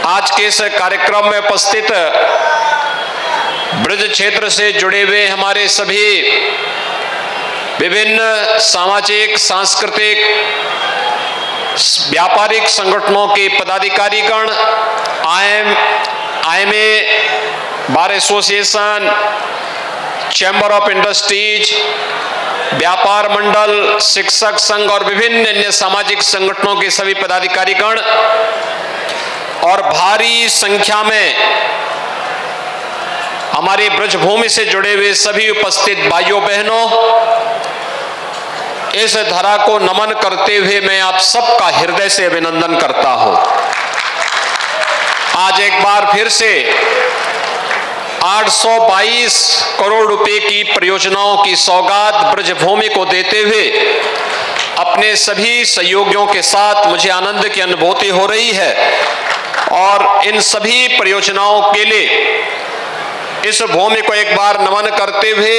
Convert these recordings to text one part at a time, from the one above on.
आज के इस कार्यक्रम में उपस्थित ब्रज क्षेत्र से जुड़े हुए हमारे सभी विभिन्न सामाजिक, सांस्कृतिक, व्यापारिक संगठनों के पदाधिकारीगण, IMA, bar association, chamber of industries, व्यापार मंडल, शिक्षक संघ और विभिन्न अन्य सामाजिक संगठनों के सभी पदाधिकारीगण और भारी संख्या में हमारी ब्रजभूमि से जुड़े हुए सभी उपस्थित भाइयों बहनों, इस धरा को नमन करते हुए मैं आप सबका हृदय से अभिनंदन करता हूं। आज एक बार फिर से 822 करोड़ रुपए की परियोजनाओं की सौगात ब्रजभूमि को देते हुए अपने सभी सहयोगियों के साथ मुझे आनंद की अनुभूति हो रही है और इन सभी परियोजनाओं के लिए इस भूमि को एक बार नमन करते हुए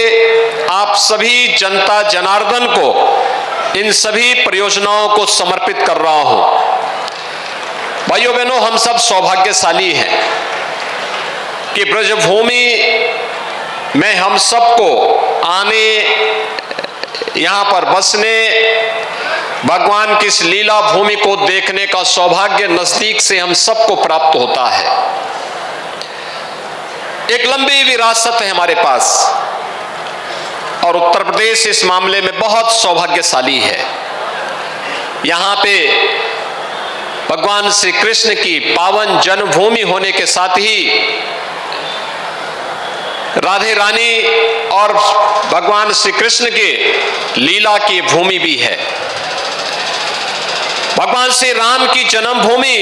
आप सभी जनता जनार्दन को इन सभी परियोजनाओं को समर्पित कर रहा हूं। भाइयों बहनों, हम सब सौभाग्यशाली हैं कि ब्रजभूमि में हम सबको आने, यहां पर बसने, भगवान की इस लीला भूमि को देखने का सौभाग्य नजदीक से हम सबको प्राप्त होता है। एक लंबी विरासत है हमारे पास और उत्तर प्रदेश इस मामले में बहुत सौभाग्यशाली है। यहां पे भगवान श्री कृष्ण की पावन जन्मभूमि होने के साथ ही राधे रानी और भगवान श्री कृष्ण के लीला की भूमि भी है। भगवान श्री राम की जन्मभूमि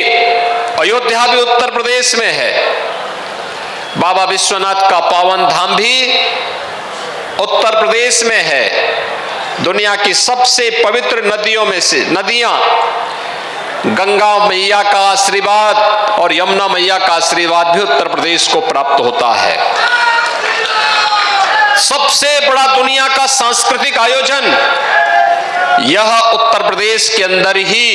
अयोध्या भी उत्तर प्रदेश में है। बाबा विश्वनाथ का पावन धाम भी उत्तर प्रदेश में है। दुनिया की सबसे पवित्र नदियों में से नदियां गंगा मैया का आशीर्वाद और यमुना मैया का आशीर्वाद भी उत्तर प्रदेश को प्राप्त होता है। सबसे बड़ा दुनिया का सांस्कृतिक आयोजन यह उत्तर प्रदेश के अंदर ही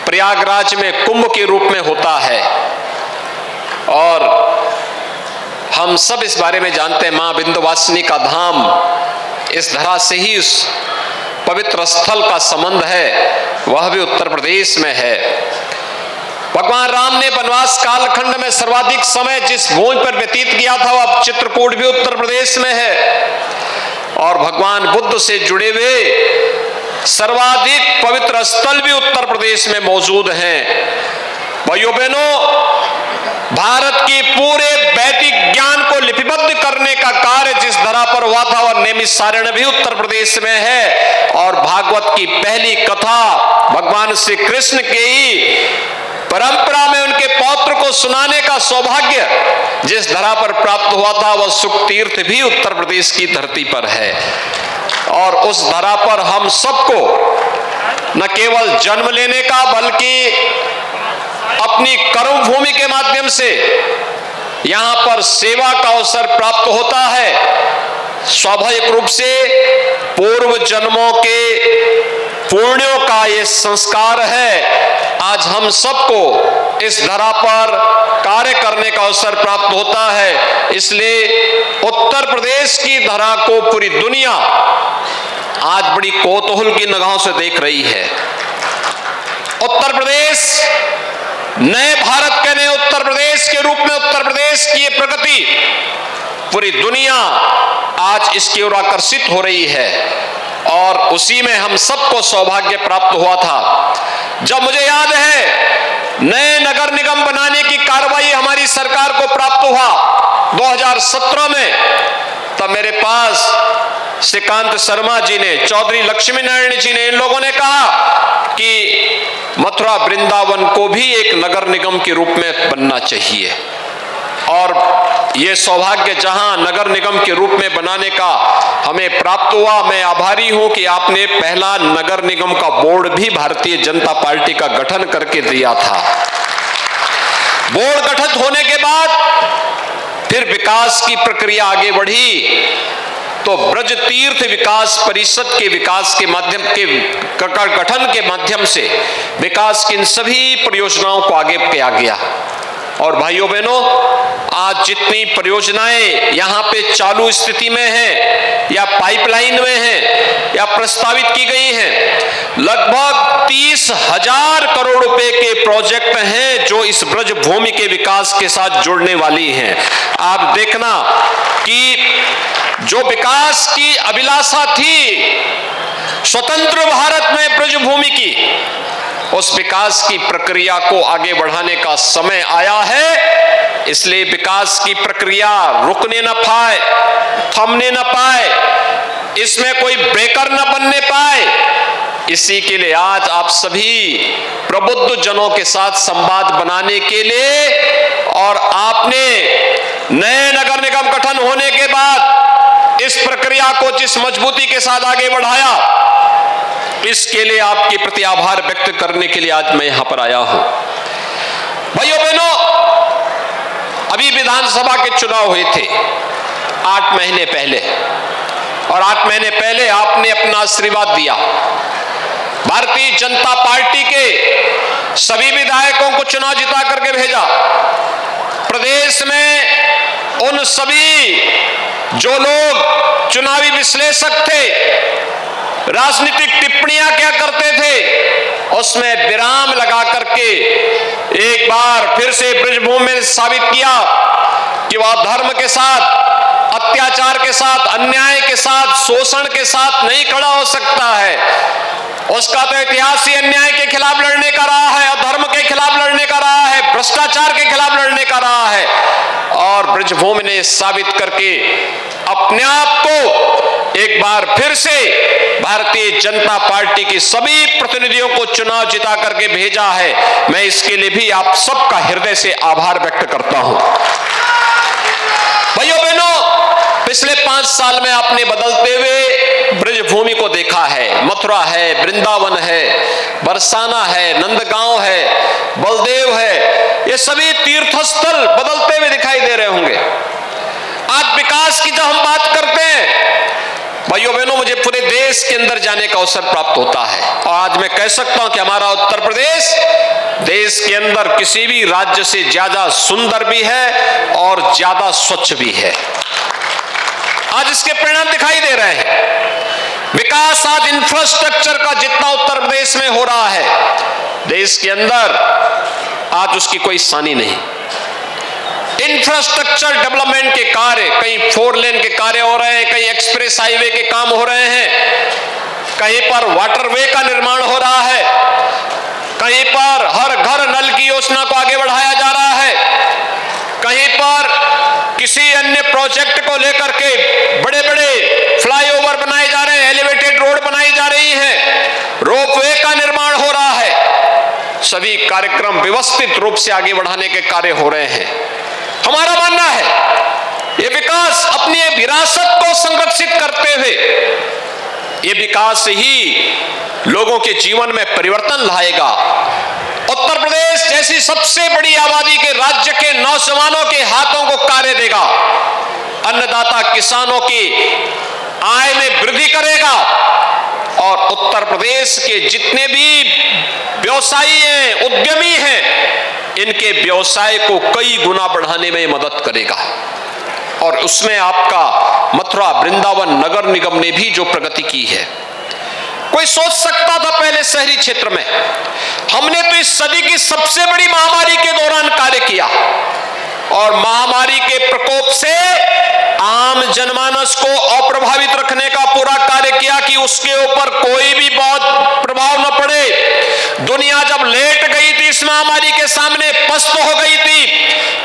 प्रयागराज में कुंभ के रूप में होता है और हम सब इस बारे में जानते हैं। मां विंध्यवासिनी का धाम, इस धरा से ही उस पवित्र स्थल का संबंध है, वह भी उत्तर प्रदेश में है। भगवान राम ने वनवास कालखंड में सर्वाधिक समय जिस भूमि पर व्यतीत किया था वह चित्रकूट भी उत्तर प्रदेश में है और भगवान बुद्ध से जुड़े हुए सर्वाधिक पवित्र स्थल भी उत्तर प्रदेश में मौजूद हैं। भाइयों बहनों, भारत की पूरे वैदिक ज्ञान को लिपिबद्ध करने का कार्य जिस धरा पर हुआ था वह नैमिषारण्य भी उत्तर प्रदेश में है और भागवत की पहली कथा भगवान श्री कृष्ण के ही परंपरा में उनके पौत्र को सुनाने का सौभाग्य जिस धरा पर प्राप्त हुआ था वह सुख तीर्थ भी उत्तर प्रदेश की धरती पर है और उस धरा पर हम सबको न केवल जन्म लेने का बल्कि अपनी कर्म भूमि के माध्यम से यहां पर सेवा का अवसर प्राप्त होता है। स्वाभाविक रूप से पूर्व जन्मों के पुण्यों का ये संस्कार है। आज हम सबको इस धरा पर कार्य करने का अवसर प्राप्त होता है, इसलिए उत्तर प्रदेश की धरा को पूरी दुनिया आज बड़ी कौतूहल की निगाहों से देख रही है। उत्तर प्रदेश नए भारत के नए उत्तर प्रदेश के रूप में उत्तर प्रदेश की ये प्रगति पूरी दुनिया आज इसकी ओर आकर्षित हो रही है और उसी में हम सबको सौभाग्य प्राप्त हुआ था। जब मुझे याद है नए नगर निगम बनाने की कार्रवाई हमारी सरकार को प्राप्त हुआ 2017 में, तब मेरे पास श्रीकांत शर्मा जी ने, चौधरी लक्ष्मी नारायण जी ने, इन लोगों ने कहा कि मथुरा वृंदावन को भी एक नगर निगम के रूप में बनना चाहिए और ये सौभाग्य जहां नगर निगम के रूप में बनाने का हमें प्राप्त हुआ, मैं आभारी हूं कि आपने पहला नगर निगम का बोर्ड भी भारतीय जनता पार्टी का गठन करके दिया था। बोर्ड गठित होने के बाद फिर विकास की प्रक्रिया आगे बढ़ी तो ब्रज तीर्थ विकास परिषद के विकास के माध्यम के गठन के माध्यम से विकास की इन सभी परियोजनाओं को आगे किया गया। और भाइयों बहनों, आज जितनी परियोजनाएं यहां पे चालू स्थिति में हैं या पाइपलाइन में हैं या प्रस्तावित की गई हैं, लगभग 30,000 करोड़ रुपए के प्रोजेक्ट हैं जो इस ब्रज भूमि के विकास के साथ जुड़ने वाली हैं। आप देखना कि जो विकास की अभिलाषा थी स्वतंत्र भारत में ब्रज भूमि की, उस विकास की प्रक्रिया को आगे बढ़ाने का समय आया है। इसलिए विकास की प्रक्रिया रुकने न पाए, थमने न पाए, इसमें कोई ब्रेकर न बनने पाए। इसी के लिए आज आप सभी प्रबुद्ध जनों के साथ संवाद बनाने के लिए और आपने नए नगर निगम गठन होने के बाद इस प्रक्रिया को जिस मजबूती के साथ आगे बढ़ाया, इसके लिए आपके प्रति आभार व्यक्त करने के लिए आज मैं यहां पर आया हूं। भाइयों बहनों, अभी विधानसभा के चुनाव हुए थे 8 महीने पहले, और 8 महीने पहले आपने अपना आशीर्वाद दिया। भारतीय जनता पार्टी के सभी विधायकों को चुनाव जिता करके भेजा। प्रदेश में उन सभी जो लोग चुनावी विश्लेषक थे, राजनीतिक टिप्पणियां क्या करते थे, उसमें विराम लगा करके एक बार फिर से ब्रजभूमि में साबित किया कि वह धर्म के साथ, अत्याचार के साथ, अन्याय के साथ, शोषण के साथ नहीं खड़ा हो सकता है। उसका तो इतिहास ही अन्याय के खिलाफ लड़ने का रहा है, अधर्म के खिलाफ लड़ने का रहा है, भ्रष्टाचार के खिलाफ लड़ने का रहा है। और ब्रजभूमि ने साबित करके अपने आप को एक बार फिर से भारतीय जनता पार्टी की सभी प्रतिनिधियों को चुनाव जिता करके भेजा है। मैं इसके लिए भी आप सबका हृदय से आभार व्यक्त करता हूं। भाइयों बहनों, पिछले 5 साल में आपने बदलते हुए ब्रजभूमि को देखा है। मथुरा है, वृंदावन है, बरसाना है, नंदगांव है, बलदेव है, ये सभी तीर्थस्थल बदलते हुए दिखाई दे रहे होंगे। आज विकास की जब हम बात करते हैं, भाइयों बहनों, मुझे पूरे देश के अंदर जाने का अवसर प्राप्त होता है और आज मैं कह सकता हूं कि हमारा उत्तर प्रदेश देश के अंदर किसी भी राज्य से ज्यादा सुंदर भी है और ज्यादा स्वच्छ भी है। आज इसके परिणाम दिखाई दे रहे हैं। विकास आज इंफ्रास्ट्रक्चर का जितना उत्तर प्रदेश में हो रहा है, देश के अंदर आज उसकी कोई सानी नहीं। इंफ्रास्ट्रक्चर डेवलपमेंट के कार्य, कहीं 4 लेन के कार्य हो रहे हैं, कहीं एक्सप्रेस हाईवे के काम हो रहे हैं, कहीं पर वाटरवे का निर्माण हो रहा है, कहीं पर हर घर नल की योजना को आगे बढ़ाया जा रहा है, कहीं पर किसी अन्य प्रोजेक्ट को लेकर के बड़े बड़े फ्लाईओवर बनाए जा रहे हैं, एलिवेटेड रोड बनाई जा रही है, रोपवे का निर्माण हो रहा है। सभी कार्यक्रम व्यवस्थित रूप से आगे बढ़ाने के कार्य हो रहे हैं। हमारा मानना है ये विकास अपनी विरासत को संरक्षित करते हुए ये विकास ही लोगों के जीवन में परिवर्तन लाएगा। उत्तर प्रदेश जैसी सबसे बड़ी आबादी के राज्य के नौजवानों के हाथों को कार्य देगा, अन्नदाता किसानों की आय में वृद्धि करेगा और उत्तर प्रदेश के जितने भी व्यवसायी हैं, उद्यमी हैं, इनके व्यवसाय को कई गुना बढ़ाने में मदद करेगा। और उसमें आपका मथुरा, वृंदावन नगर निगम ने भी जो प्रगति की है, कोई सोच सकता था पहले शहरी क्षेत्र में? हमने तो इस सदी की सबसे बड़ी महामारी के दौरान कार्य किया और महामारी के प्रकोप से आम जनमानस को अप्रभावित रखने का पूरा कार्य किया कि उसके ऊपर कोई भी बहुत प्रभाव न पड़े। दुनिया जब लेट गई थी इस महामारी के सामने, पस्त हो गई थी,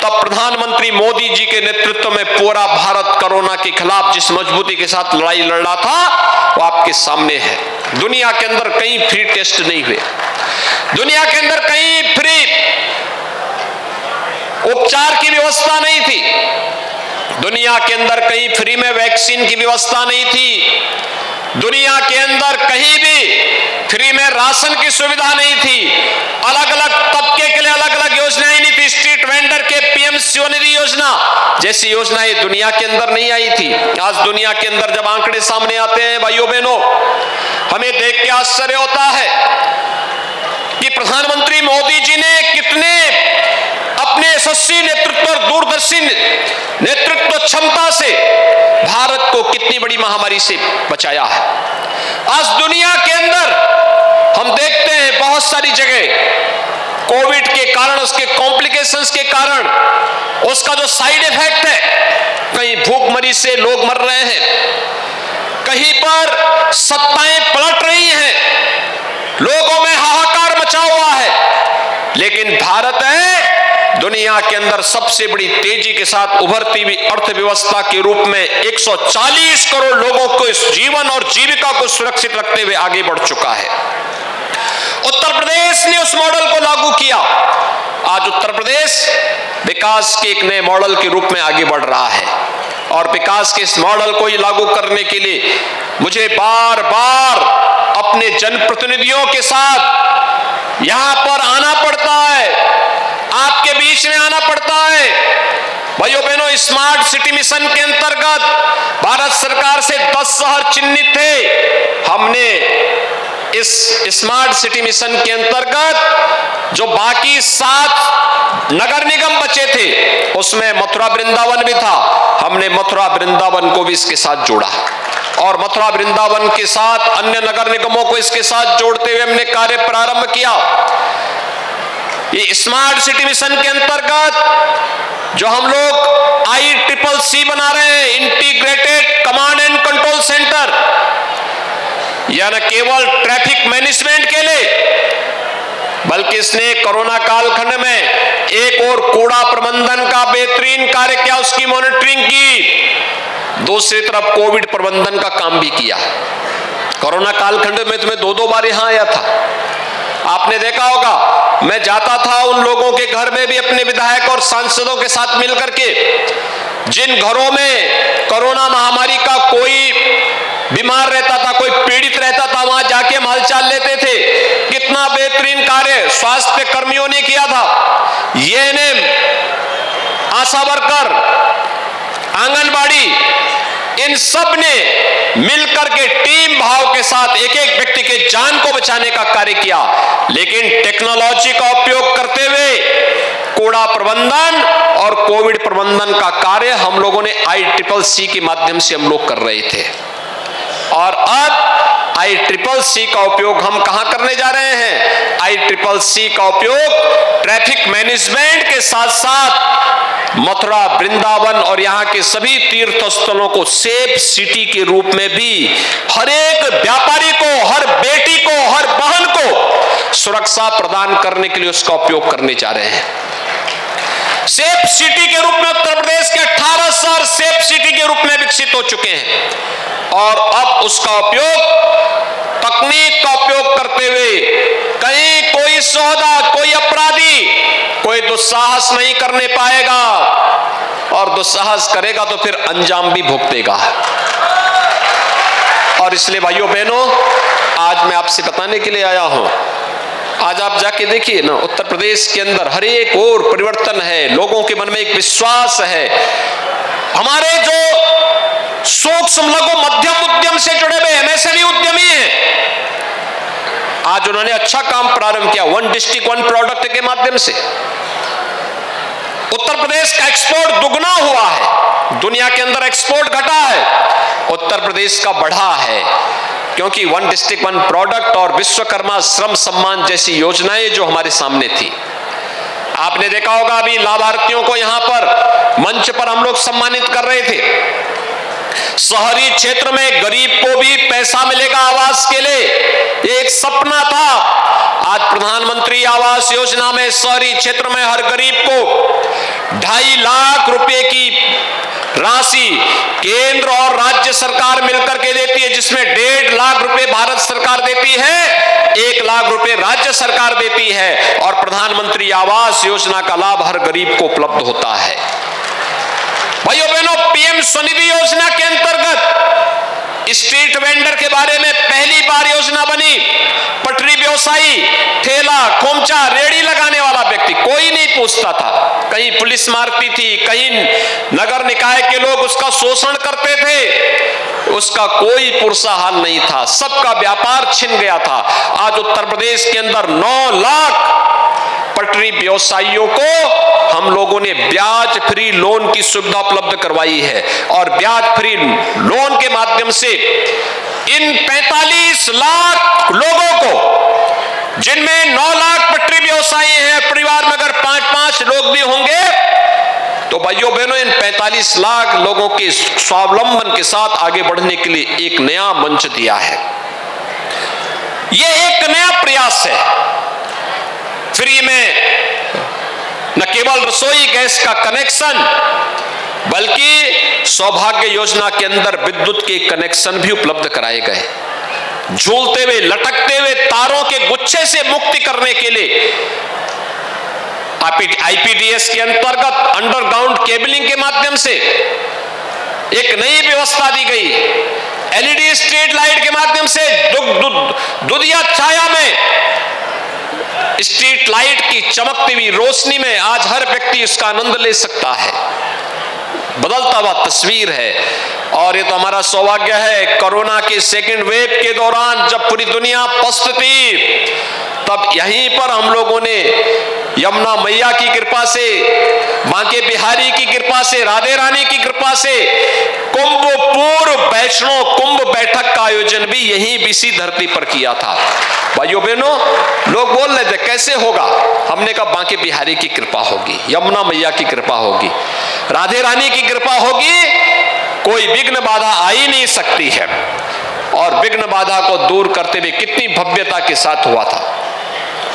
तब प्रधानमंत्री मोदी जी के नेतृत्व में पूरा भारत कोरोना के खिलाफ जिस मजबूती के साथ लड़ाई लड़ रहा था वो आपके सामने है। दुनिया के अंदर कहीं फ्री टेस्ट नहीं हुए, दुनिया के अंदर कहीं फ्री उपचार की व्यवस्था नहीं थी, दुनिया के अंदर कहीं फ्री में वैक्सीन की व्यवस्था नहीं थी, दुनिया के अंदर कहीं भी फ्री में राशन की सुविधा नहीं थी, अलग अलग तबके के लिए अलग अलग योजनाएं नहीं थी। स्ट्रीट वेंडर के पीएम स्वनिधि योजना जैसी योजनाएं दुनिया के अंदर नहीं आई थी। आज दुनिया के अंदर जब आंकड़े सामने आते हैं भाइयों बहनों, हमें देख के आश्चर्य होता है कि प्रधानमंत्री मोदी जी ने कितने अपने यशस्वी नेतृत्व और दूरदर्शी नेतृत्व क्षमता से भारत को कितनी बड़ी महामारी से बचाया है। आज दुनिया के अंदर हम देखते हैं बहुत सारी जगह कोविड के कारण, उसके कॉम्प्लिकेशंस के कारण, उसका जो साइड इफेक्ट है, कहीं भूखमरी से लोग मर रहे हैं, कहीं पर सत्ताएं पलट रही हैं, लोगों में हाहाकार मचा हुआ है। लेकिन भारत है दुनिया के अंदर सबसे बड़ी तेजी के साथ उभरती हुई अर्थव्यवस्था के रूप में 140 करोड़ लोगों को इस जीवन और जीविका को सुरक्षित रखते हुए आगे बढ़ चुका है। उत्तर प्रदेश ने उस मॉडल को लागू किया। आज उत्तर प्रदेश विकास के एक नए मॉडल के रूप में आगे बढ़ रहा है और विकास के इस मॉडल को लागू करने के लिए मुझे बार बार अपने जनप्रतिनिधियों के साथ यहां पर आना पड़ता है, आपके बीच में आना पड़ता है। भाइयों बहनों, स्मार्ट सिटी मिशन के अंतर्गत भारत सरकार से 10 शहर चिन्हित थे। हमने इस स्मार्ट सिटी मिशन के अंतर्गत जो बाकी 7 नगर निगम बचे थे उसमें मथुरा वृंदावन भी था। हमने मथुरा वृंदावन को भी इसके साथ जोड़ा और मथुरा वृंदावन के साथ अन्य नगर निगमों को इसके साथ जोड़ते हुए हमने कार्य प्रारंभ किया। ये स्मार्ट सिटी मिशन के अंतर्गत जो हम लोग ICCC बना रहे हैं, integrated command and control centre, यह न केवल ट्रैफिक मैनेजमेंट के लिए बल्कि इसने कोरोना कालखंड में एक और कूड़ा प्रबंधन का बेहतरीन कार्य किया, उसकी मॉनिटरिंग की, दूसरी तरफ कोविड प्रबंधन का काम भी किया। कोरोना कालखंड में तो मैं 2-2 बार यहां आया था। आपने देखा होगा, मैं जाता था उन लोगों के घर में भी अपने विधायक और सांसदों के साथ मिलकर के, जिन घरों में कोरोना महामारी का कोई बीमार रहता था, कोई पीड़ित रहता था, वहां जाके हम हालचाल लेते थे। कितना बेहतरीन कार्य स्वास्थ्य कर्मियों ने किया था। ANM, आशा वर्कर, आंगनबाड़ी, इन सब ने मिलकर के टीम भाव के साथ एक एक व्यक्ति के जान को बचाने का कार्य किया। लेकिन टेक्नोलॉजी का उपयोग करते हुए कूड़ा प्रबंधन और कोविड प्रबंधन का कार्य हम लोगों ने ICCC के माध्यम से हम लोग कर रहे थे। और अब ICCC का उपयोग हम कहां करने जा रहे हैं? ICCC का उपयोग ट्रैफिक मैनेजमेंट के साथ साथ मथुरा, वृंदावन और यहां के सभी तीर्थ स्थलों को सेफ सिटी के रूप में भी हर एक व्यापारी को, हर बेटी को, हर बहन को सुरक्षा प्रदान करने के लिए उसका उपयोग करने जा रहे हैं। सेफ सिटी के रूप में उत्तर प्रदेश के 18 शहर सेफ सिटी के रूप में विकसित हो चुके हैं और अब उसका उपयोग, तकनीक का उपयोग करते हुए कहीं कोई सौदा, कोई अपराधी कोई दुस्साहस नहीं करने पाएगा और दुस्साहस करेगा तो फिर अंजाम भी भुगतेगा। और इसलिए भाइयों बहनों, आज मैं आपसे बताने के लिए आया हूं, आज आप जाके देखिए ना, उत्तर प्रदेश के अंदर हर एक और परिवर्तन है, लोगों के मन में एक विश्वास है। हमारे जो सूक्ष्म लघु मध्यम उद्यम से जुड़े हुए MSME उद्यमी हैं, आज उन्होंने अच्छा काम प्रारंभ किया। 1 डिस्ट्रिक्ट 1 प्रोडक्ट के माध्यम से उत्तर प्रदेश का एक्सपोर्ट दुगना हुआ है। दुनिया के अंदर एक्सपोर्ट घटा है, उत्तर प्रदेश का बढ़ा है, क्योंकि 1 डिस्ट्रिक्ट 1 प्रोडक्ट और विश्वकर्मा श्रम सम्मान जैसी योजनाएं जो हमारे सामने थी। आपने देखा होगा, अभी लाभार्थियों को यहां पर मंच पर हम लोग सम्मानित कर रहे थे। शहरी क्षेत्र में गरीब को भी पैसा मिलेगा आवास के लिए, ये एक सपना था। आज प्रधानमंत्री आवास योजना में शहरी क्षेत्र में हर गरीब को 2.5 लाख रुपए की राशि केंद्र और राज्य सरकार मिलकर के देती है, जिसमें 1.5 लाख रुपए भारत सरकार देती है, 1 लाख रुपए राज्य सरकार देती है और प्रधानमंत्री आवास योजना का लाभ हर गरीब को उपलब्ध होता है। भाइयों बहनों, PM स्वनिधि योजना के अंतर्गत स्ट्रीट वेंडर के बारे में पहली बार योजना बनी। पटरी व्यवसायी, ठेला, खोमचा, रेड़ी लगाने वाला व्यक्ति, कोई नहीं पूछता था। कहीं पुलिस मारती थी, कहीं नगर निकाय के लोग उसका शोषण करते थे, उसका कोई पुरसा हाल नहीं था, सबका व्यापार छिन गया था। आज उत्तर प्रदेश के अंदर 9 लाख पटरी व्यवसायियों को हम लोगों ने ब्याज फ्री लोन की सुविधा उपलब्ध करवाई है, और ब्याज फ्री लोन के माध्यम से इन 45 लाख लोगों को, जिनमें 9 लाख पटरी व्यवसायी हैं, परिवार में अगर 5-5 लोग भी होंगे तो भाइयों बहनों, इन 45 लाख लोगों के स्वावलंबन के साथ आगे बढ़ने के लिए एक नया मंच दिया है। यह एक नया प्रयास है। फ्री में न केवल रसोई गैस का कनेक्शन, बल्कि सौभाग्य योजना के अंदर विद्युत के कनेक्शन भी उपलब्ध कराए गए। झूलते हुए लटकते हुए तारों के गुच्छे से मुक्ति करने के लिए आईपीडीएस के अंतर्गत अंडरग्राउंड केबलिंग के माध्यम से एक नई व्यवस्था दी गई। एलईडी स्ट्रीट लाइट के माध्यम से दुधिया छाया में स्ट्रीट लाइट की चमकती हुई रोशनी में आज हर व्यक्ति उसका आनंद ले सकता है। बदलता हुआ तस्वीर है। और ये तो हमारा सौभाग्य है, कोरोना के सेकंड वेव के दौरान जब पूरी दुनिया पस्त थी, तब यहीं पर हम लोगों ने यमुना मैया की कृपा से, बांके बिहारी की कृपा से, राधे रानी की कृपा से कुंभ पूर्व वैष्णो कुंभ बैठक का आयोजन भी यहीं इसी धरती पर किया था। भाइयों बहनों, लोग बोल रहे थे कैसे होगा, हमने कहा बांके बिहारी की कृपा होगी, यमुना मैया की कृपा होगी, राधे रानी की कृपा होगी, कोई विघ्न बाधा आ ही नहीं सकती है। और विघ्न बाधा को दूर करते हुए कितनी भव्यता के साथ हुआ था।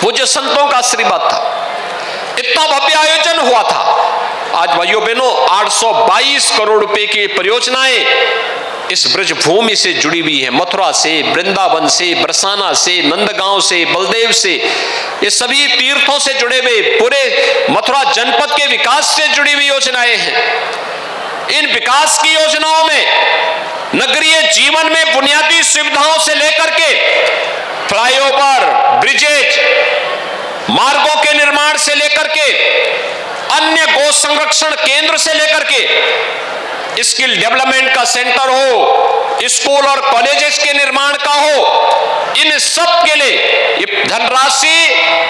पूज्य संतों का आशीर्वाद था, इतना भव्य आयोजन हुआ था। आज भाइयों बहनों 822 करोड़ रुपए की परियोजनाएं इस ब्रजभूमि से जुड़ी हुई है। मथुरा से, वृंदावन से, बरसाना से, नंदगांव से, बलदेव से, ये सभी तीर्थों से जुड़े हुए पूरे मथुरा जनपद के विकास से जुड़ी हुई योजनाएं हैं। इन विकास की योजनाओं में नगरीय जीवन में बुनियादी सुविधाओं से लेकर के फ्लाईओवर, ब्रिजेज, मार्गों के निर्माण से लेकर के अन्य गौ संरक्षण केंद्र से लेकर के स्किल डेवलपमेंट का सेंटर हो, स्कूल और कॉलेजेस के निर्माण का हो, इन सब के लिए ये धनराशि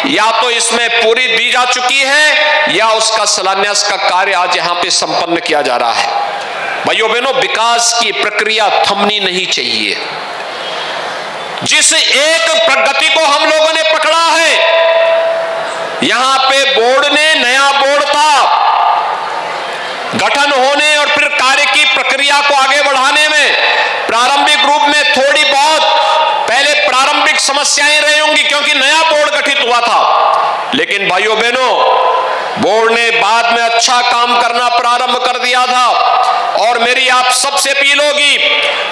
या तो इसमें पूरी दी जा चुकी है या उसका शिलान्यास का कार्य आज यहां पे संपन्न किया जा रहा है। भाइयों बहनों, विकास की प्रक्रिया थमनी नहीं चाहिए। जिस एक प्रगति को हम लोगों ने पकड़ा है, यहां पे बोर्ड ने, नया बोर्ड था, गठन होने और फिर कार्य की प्रक्रिया को आगे बढ़ाने में प्रारंभिक रूप में थोड़ी बहुत पहले प्रारंभिक समस्याएं रही होंगी, क्योंकि नया बोर्ड गठित हुआ था। लेकिन भाइयों बहनों, बोर्ड ने बाद में अच्छा काम करना प्रारंभ कर दिया था। और मेरी आप सबसे अपील होगी,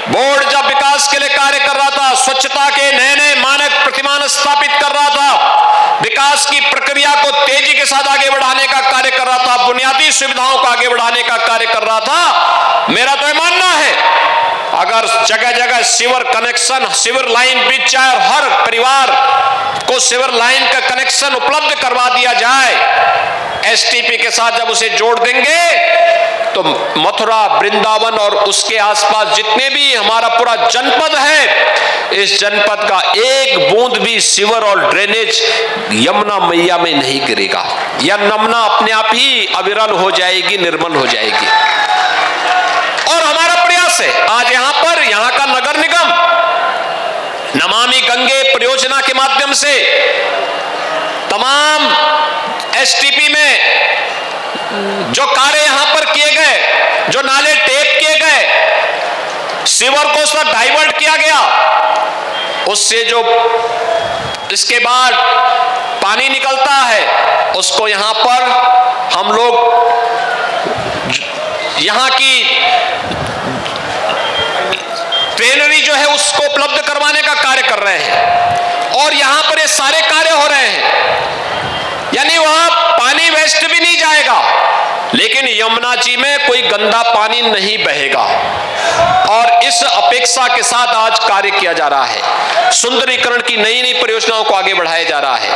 बोर्ड जब विकास के लिए कार्य कर रहा था, स्वच्छता के नए नए मानक प्रतिमान स्थापित कर रहा था, विकास की प्रक्रिया को तेजी के साथ आगे बढ़ाने का कार्य कर रहा था, बुनियादी सुविधाओं को आगे बढ़ाने का कार्य कर रहा था, मेरा तो मानना है अगर जगह जगह सीवर कनेक्शन, सीवर लाइन बिछ जाए और हर परिवार को सीवर लाइन का कनेक्शन उपलब्ध करवा दिया जाए, एसटीपी के साथ जब उसे जोड़ देंगे तो मथुरा, वृंदावन और उसके आसपास जितने भी हमारा पूरा जनपद है, इस जनपद का एक बूंद भी सीवर और ड्रेनेज यमुना मैया में नहीं गिरेगा। यह यमुना अपने आप ही अविरल हो जाएगी, निर्मल हो जाएगी। और हमारा प्रयास है आज यहां पर, यहां का नगर निगम नमामि गंगे परियोजना के माध्यम से तमाम एसटीपी में जो कार्य यहां पर किए गए, जो नाले टेप किए गए, सीवर को उसका डाइवर्ट किया गया, उससे जो इसके बाद पानी निकलता है उसको यहां पर हम लोग यहां की ट्रेनरी जो है उसको उपलब्ध करवाने का कार्य कर रहे हैं। और यहां पर ये सारे कार्य हो रहे हैं, यानी वहां पानी वेस्ट भी नहीं जाएगा, लेकिन यमुना जी में कोई गंदा पानी नहीं बहेगा। और इस अपेक्षा के साथ आज कार्य किया जा रहा है। सुंदरीकरण की नई नई परियोजनाओं को आगे बढ़ाया जा रहा है,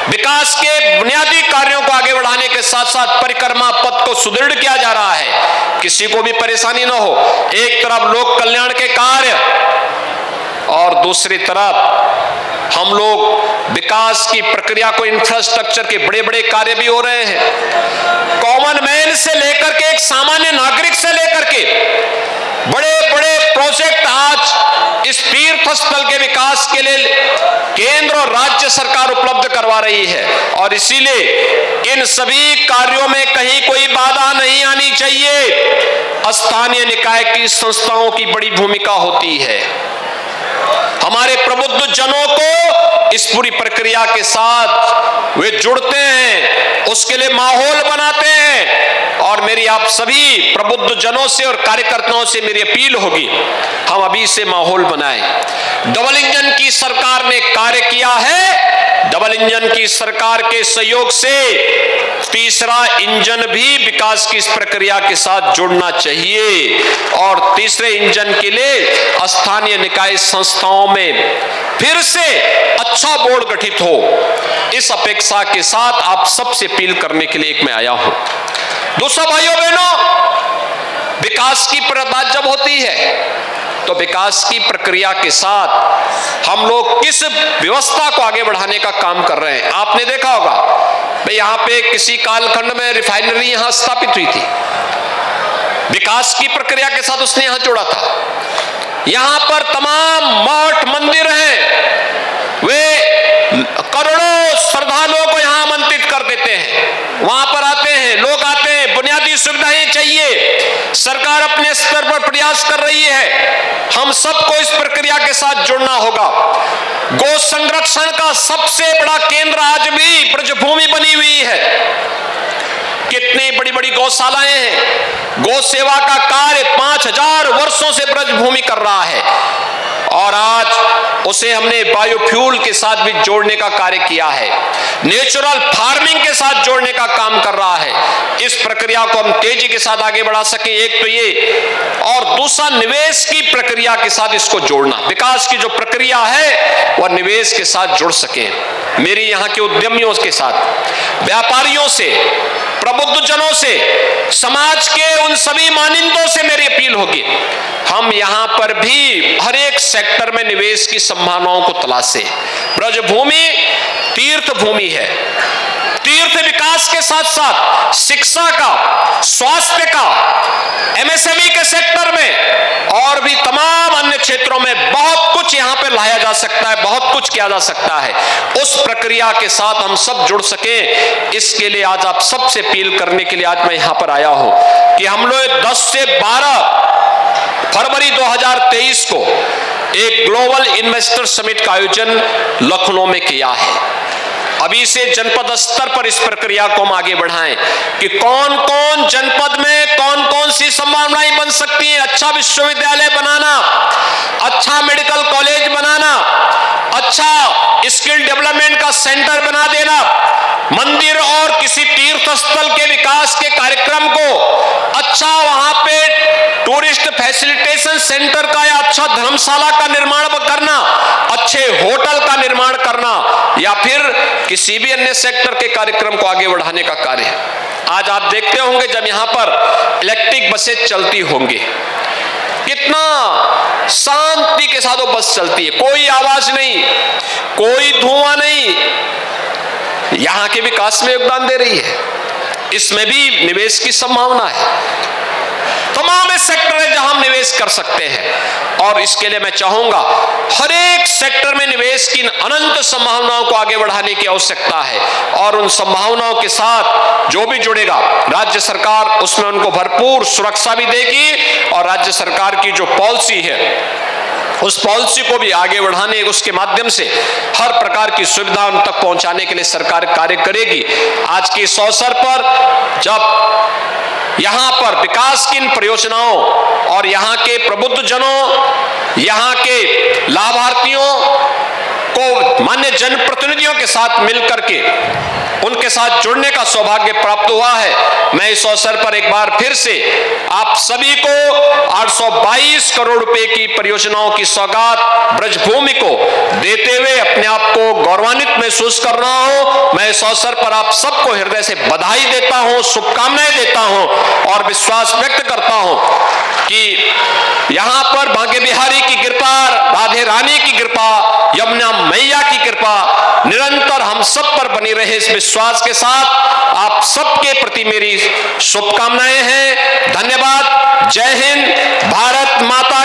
विकास के बुनियादी कार्यों को आगे बढ़ाया के साथ साथ परिक्रमा पथ को सुदृढ़ किया जा रहा है, किसी को भी परेशानी ना हो। एक तरफ लोक कल्याण के कार्य और दूसरी तरफ हम लोग विकास की प्रक्रिया को, इंफ्रास्ट्रक्चर के बड़े बड़े कार्य भी हो रहे हैं। कॉमन मैन से लेकर के, एक सामान्य नागरिक से लेकर के बड़े बड़े प्रोजेक्ट आज इस तीर्थ स्थल के विकास के लिए केंद्र और राज्य सरकार उपलब्ध करवा रही है। और इसीलिए इन सभी कार्यों में कहीं कोई बाधा नहीं आनी चाहिए। स्थानीय निकाय की संस्थाओं की बड़ी भूमिका होती है। हमारे प्रबुद्ध जनों को इस पूरी प्रक्रिया के साथ वे जुड़ते हैं, उसके लिए माहौल बनाते हैं। और मेरी आप सभी प्रबुद्ध जनों से और कार्यकर्ताओं से मेरी अपील होगी, हम अभी से माहौल बनाएं। डबल इंजन की सरकार ने कार्य किया है, डबल इंजन की सरकार के सहयोग से तीसरा इंजन भी विकास की इस प्रक्रिया के साथ जुड़ना चाहिए। और तीसरे इंजन के लिए स्थानीय निकाय संस्थाओं में फिर से अच्छा बोर्ड गठित हो, इस अपेक्षा के साथ आप सबसे अपील करने के लिए एक मैं आया हूं। दूसरा भाइयों बहनों, विकास की बात जब होती है तो विकास की प्रक्रिया के साथ हम लोग किस व्यवस्था को आगे बढ़ाने का काम कर रहे हैं। आपने देखा होगा भाई, यहां पे किसी कालखंड में रिफाइनरी यहां स्थापित हुई थी, विकास की प्रक्रिया के साथ उसने यहां जोड़ा था। यहां पर तमाम मठ मंदिर हैं, वे करोड़ों श्रद्धालुओं को यहां आमंत्रित कर देते हैं, वहां पर आते हैं, लोग आते हैं, बुनियादी सुविधाएं चाहिए। सरकार अपने स्तर पर प्रयास कर रही है, हम सबको इस प्रक्रिया के साथ जुड़ना होगा। गौ संरक्षण का सबसे बड़ा केंद्र आज भी ब्रजभूमि बनी हुई है। कितनी बड़ी बड़ी गौशालाएं हैं, गौ सेवा का कार्य 5000 वर्षों से ब्रजभूमि कर रहा है। और आज उसे हमने बायोफ्यूल के साथ भी जोड़ने का कार्य किया है, नेचुरल फार्मिंग के साथ जोड़ने का काम कर रहा है। इस प्रक्रिया को हम तेजी के साथ आगे बढ़ा सके, एक तो ये, और दूसरा निवेश की प्रक्रिया के साथ इसको जोड़ना। विकास की जो प्रक्रिया है वह निवेश के साथ जुड़ सके। मेरी यहाँ के उद्यमियों के साथ, व्यापारियों से, प्रबुद्ध जनों से, समाज के उन सभी मानिंदों से मेरी अपील होगी, हम यहां पर भी हर एक सेक्टर में निवेश की संभावनाओं को तलाशें। ब्रजभूमि तीर्थ भूमि है, तीर्थ विकास के साथ साथ शिक्षा का, स्वास्थ्य का, एमएसएमई के सेक्टर में और भी तमाम अन्य क्षेत्रों में बहुत कुछ यहां पे लाया जा सकता है, बहुत कुछ किया जा सकता है। उस प्रक्रिया के साथ हम सब जुड़ सके, इसके लिए आज आप सबसे अपील करने के लिए आज मैं यहां पर आया हूं कि हम लोग 10 से 12 फरवरी 2023 को एक ग्लोबल इन्वेस्टर समिट का आयोजन लखनऊ में किया है। अभी से जनपद स्तर पर इस प्रक्रिया को हम आगे बढ़ाएं कि कौन कौन जनपद में कौन कौन सी संभावनाएं बन सकती हैं। अच्छा विश्वविद्यालय बनाना, अच्छा मेडिकल कॉलेज बनाना, अच्छा स्किल डेवलपमेंट का सेंटर बना देना, मंदिर और किसी तीर्थ स्थल के विकास के कार्यक्रम को अच्छा वहां पे टूरिस्ट फैसिलिटेशन सेंटर का या अच्छा धर्मशाला का निर्माण करना, अच्छे होटल का निर्माण करना, या फिर किसी भी अन्य सेक्टर के कार्यक्रम को आगे बढ़ाने का कार्य है। आज आप देखते होंगे जब यहां पर इलेक्ट्रिक बसें चलती होंगी, कितना शांति के साथ वो बस चलती है, कोई आवाज नहीं, कोई धुआं नहीं, यहां के विकास में योगदान दे रही है। इसमें भी निवेश की संभावना है। तमाम सेक्टर है जहां हम निवेश कर सकते हैं, और इसके लिए मैं चाहूंगा हर एक सेक्टर में निवेश की अनंत संभावनाओं को आगे बढ़ाने की आवश्यकता है। और उन संभावनाओं के साथ जो भी जुड़ेगा, राज्य सरकार उसमें उनको भरपूर सुरक्षा भी देगी, और राज्य सरकार की जो पॉलिसी है उस पॉलिसी को भी आगे बढ़ाने, उसके माध्यम से हर प्रकार की सुविधा उन तक पहुंचाने के लिए सरकार कार्य करेगी। आज के इस अवसर पर जब यहां पर विकास की इन परियोजनाओं और यहां के प्रबुद्ध जनों, यहां के लाभार्थियों को मान्य जनप्रतिनिधियों के साथ मिलकर के उनके साथ जुड़ने का सौभाग्य प्राप्त हुआ है। मैं इस अवसर पर एक बार फिर से आप सभी को 822 करोड़ रुपए की परियोजनाओं की सौगात ब्रजभूमि को देते हुए अपने आप को गौरवान्वित महसूस कर रहा हूं। मैं इस अवसर पर आप सबको हृदय से बधाई देता हूं, शुभकामनाएं देता हूं और विश्वास व्यक्त करता हूं कि यहां पर भाग्य बिहारी की कृपा, राधे रानी की कृपा, यमुना मैया की कृपा निरंतर हम सब पर बनी रहे। इस विश्वास के साथ आप सबके प्रति मेरी शुभकामनाएं हैं। धन्यवाद। जय हिंद। भारत माता